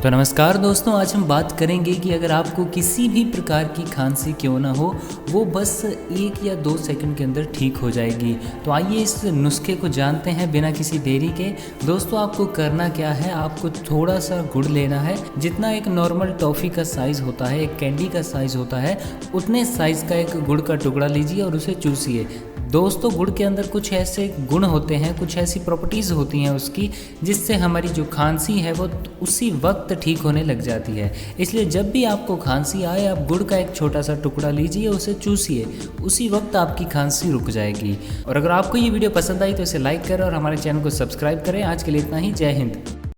तो नमस्कार दोस्तों, आज हम बात करेंगे कि अगर आपको किसी भी प्रकार की खांसी क्यों ना हो, वो बस 1 या 2 सेकंड के अंदर ठीक हो जाएगी। तो आइए इस नुस्खे को जानते हैं बिना किसी देरी के। दोस्तों, आपको करना क्या है, आपको थोड़ा सा गुड़ लेना है। जितना एक नॉर्मल टॉफ़ी का साइज़ होता है, एक कैंडी का साइज़ होता है, उतने साइज़ का एक गुड़ का टुकड़ा लीजिए और उसे चूसिए। दोस्तों, गुड़ के अंदर कुछ ऐसे गुण होते हैं, कुछ ऐसी प्रॉपर्टीज़ होती हैं उसकी, जिससे हमारी जो खांसी है वो उसी वक्त ठीक होने लग जाती है। इसलिए जब भी आपको खांसी आए, आप गुड़ का एक छोटा सा टुकड़ा लीजिए, उसे चूसिए, उसी वक्त आपकी खांसी रुक जाएगी। और अगर आपको ये वीडियो पसंद आई तो इसे लाइक करें और हमारे चैनल को सब्सक्राइब करें। आज के लिए इतना ही। जय हिंद।